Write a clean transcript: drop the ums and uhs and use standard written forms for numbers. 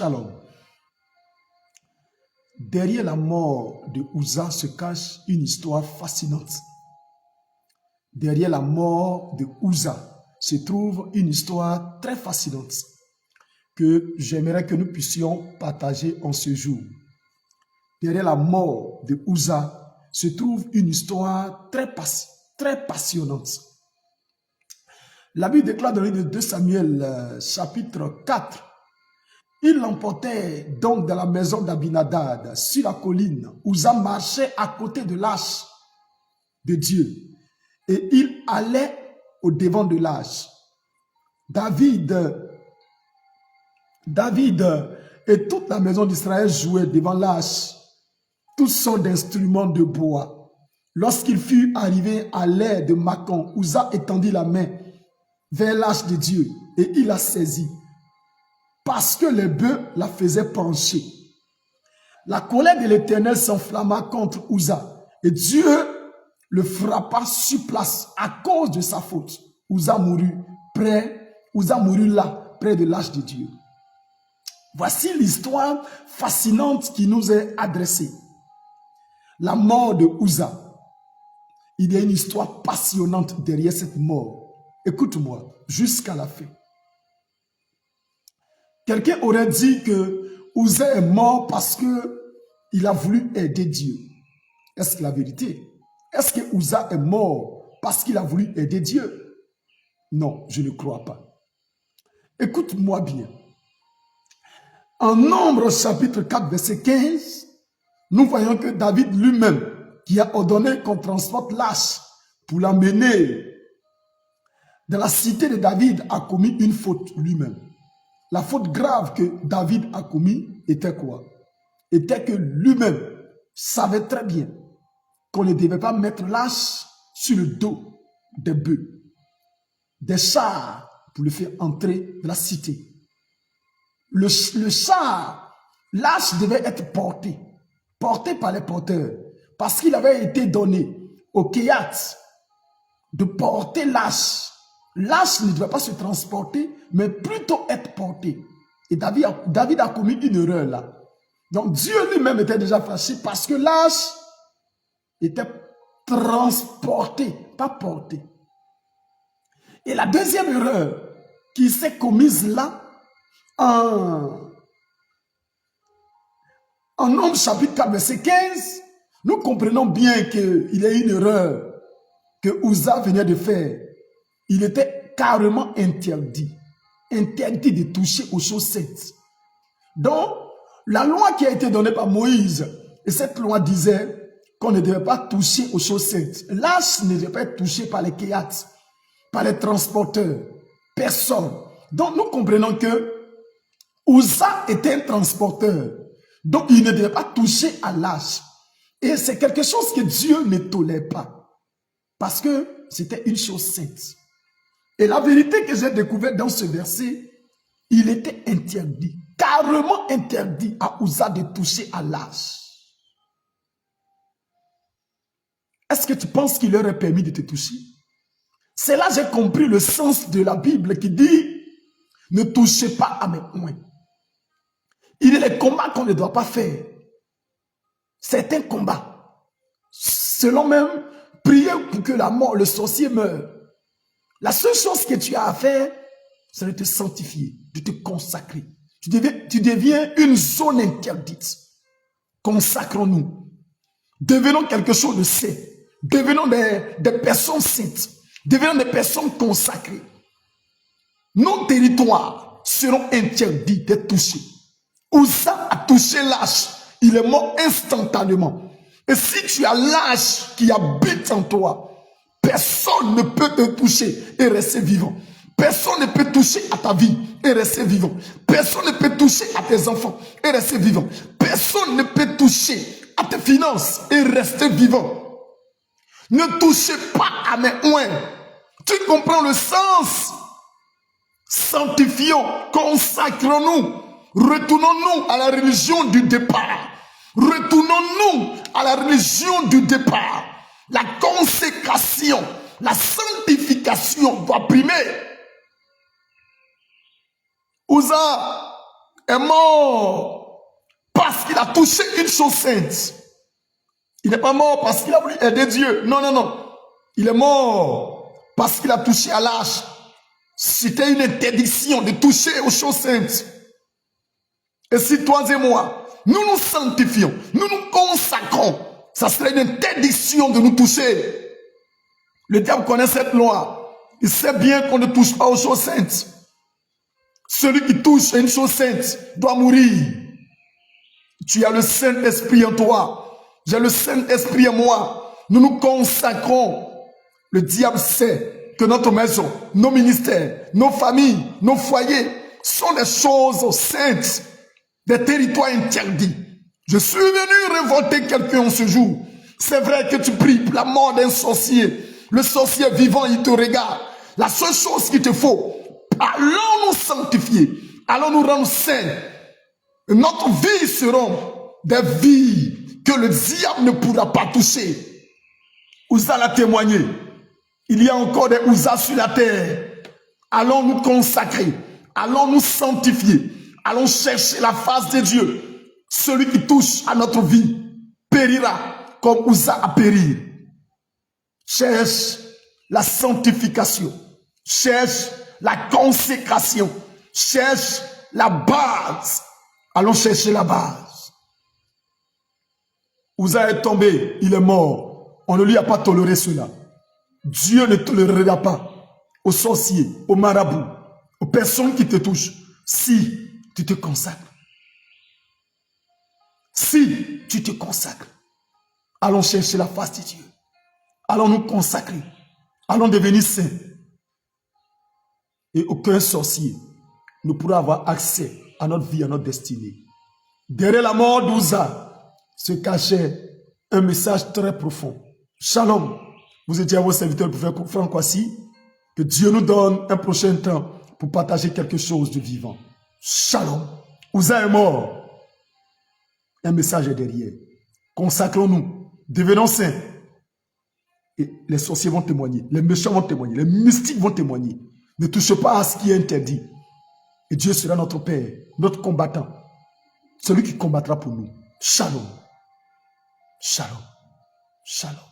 Shalom. Derrière la mort de Uza se cache une histoire fascinante. Derrière la mort de Uza se trouve une histoire très fascinante que j'aimerais que nous puissions partager en ce jour. Derrière la mort de Uza se trouve une histoire très passionnante. La Bible déclare dans le livre de 2 Samuel, chapitre 4, il l'emportait donc dans la maison d'Abinadad, sur la colline. Uza marchait à côté de l'arche de Dieu et il allait au devant de l'arche. David et toute la maison d'Israël jouaient devant l'arche, toutes sortes d'instruments de bois. Lorsqu'il fut arrivé à l'aire de Macon, Uza étendit la main vers l'arche de Dieu et il la saisit parce que les bœufs la faisaient pencher. La colère de l'Éternel s'enflamma contre Uza et Dieu le frappa sur place à cause de sa faute. Uza mourut là, près de l'arche de Dieu. Voici l'histoire fascinante qui nous est adressée. La mort de Uza. Il y a une histoire passionnante derrière cette mort. Écoute-moi, jusqu'à la fin. Quelqu'un aurait dit que Uza est mort parce qu'il a voulu aider Dieu. Est-ce la vérité? Est-ce que Uza est mort parce qu'il a voulu aider Dieu? Non, je ne crois pas. Écoute-moi bien. En Nombre chapitre 4, verset 15, nous voyons que David lui-même, qui a ordonné qu'on transporte l'arche pour l'amener dans la cité de David, a commis une faute lui-même. La faute grave que David a commis était quoi? Était que lui-même savait très bien qu'on ne devait pas mettre l'arche sur le dos des bœufs, des chars pour le faire entrer dans la cité. Le char, l'arche devait être porté par les porteurs, parce qu'il avait été donné au Kéhat de porter l'arche. L'arche ne devait pas se transporter, mais plutôt être porté. Et David a commis une erreur là. Donc Dieu lui-même était déjà fâché parce que l'arche était transportée, pas portée. Et la deuxième erreur qui s'est commise là, en Nombre chapitre 4, verset 15, nous comprenons bien qu'il y a une erreur que Uza venait de faire. Il était carrément interdit de toucher aux choses saintes. Donc, la loi qui a été donnée par Moïse, et cette loi disait qu'on ne devait pas toucher aux choses saintes. L'arche ne devait pas être touchée par les kéhats, par les transporteurs, personne. Donc, nous comprenons que Uza était un transporteur. Donc, il ne devait pas toucher à l'arche. Et c'est quelque chose que Dieu ne tolère pas. Parce que c'était une chose sainte. Et la vérité que j'ai découverte dans ce verset, il était interdit, carrément interdit à Uza de toucher à l'arche. Est-ce que tu penses qu'il leur est permis de te toucher? C'est là que j'ai compris le sens de la Bible qui dit « Ne touchez pas à mes oins ». Il y a des combats qu'on ne doit pas faire. Certains combats. Selon même, prier pour que la mort, le sorcier meure. La seule chose que tu as à faire, c'est de te sanctifier, de te consacrer. Tu deviens une zone interdite. Consacrons-nous. Devenons quelque chose de saint. Devenons des personnes saintes. Devenons des personnes consacrées. Nos territoires seront interdits d'être touchés. Uza a touché l'arche. Il est mort instantanément. Et si tu as l'arche qui habite en toi, personne ne peut te toucher et rester vivant. Personne ne peut toucher à ta vie et rester vivant. Personne ne peut toucher à tes enfants et rester vivant. Personne ne peut toucher à tes finances et rester vivant. Ne touchez pas à mes oins. Tu comprends le sens? Sanctifions, consacrons-nous, retournons-nous à la religion du départ. Retournons-nous à la religion du départ. La consécration, la sanctification doit primer. Uza est mort parce qu'il a touché une chose sainte. Il n'est pas mort parce qu'il a voulu aider Dieu. Non, non, non. Il est mort parce qu'il a touché à l'âge. C'était une interdiction de toucher aux choses saintes. Et si toi et moi, nous nous sanctifions, nous nous consacrons, ça serait une interdiction de nous toucher. Le diable connaît cette loi. Il sait bien qu'on ne touche pas aux choses saintes. Celui qui touche à une chose sainte doit mourir. Tu as le Saint-Esprit en toi. J'ai le Saint-Esprit en moi. Nous nous consacrons. Le diable sait que notre maison, nos ministères, nos familles, nos foyers sont des choses saintes, des territoires interdits. Je suis venu révolter quelqu'un en ce jour. C'est vrai que tu pries pour la mort d'un sorcier. Le sorcier vivant, il te regarde. La seule chose qu'il te faut, allons nous sanctifier, allons nous rendre saints. Notre vie seront des vies que le diable ne pourra pas toucher. Ouza l'a témoigné. Il y a encore des Ouza sur la terre. Allons nous consacrer, allons nous sanctifier, allons chercher la face de Dieu. Celui qui touche à notre vie périra comme Ouza a péri. Cherche la sanctification, cherche la consécration, cherche la base. Allons chercher la base. Ouza est tombé, il est mort. On ne lui a pas toléré cela. Dieu ne tolérera pas aux sorciers, aux marabouts, aux personnes qui te touchent, si tu te consacres. Si tu te consacres, allons chercher la face de Dieu. Allons nous consacrer. Allons devenir saints. Et aucun sorcier ne pourra avoir accès à notre vie, à notre destinée. Derrière la mort d'Ouza se cachait un message très profond. Shalom. Vous étiez à vos serviteurs pour Franck Kwasi. Que Dieu nous donne un prochain temps pour partager quelque chose de vivant. Shalom. Ouza est mort. Un message est derrière. Consacrons-nous. Devenons saints. Et les sorciers vont témoigner. Les méchants vont témoigner. Les mystiques vont témoigner. Ne touchez pas à ce qui est interdit. Et Dieu sera notre Père, notre combattant. Celui qui combattra pour nous. Shalom. Shalom. Shalom.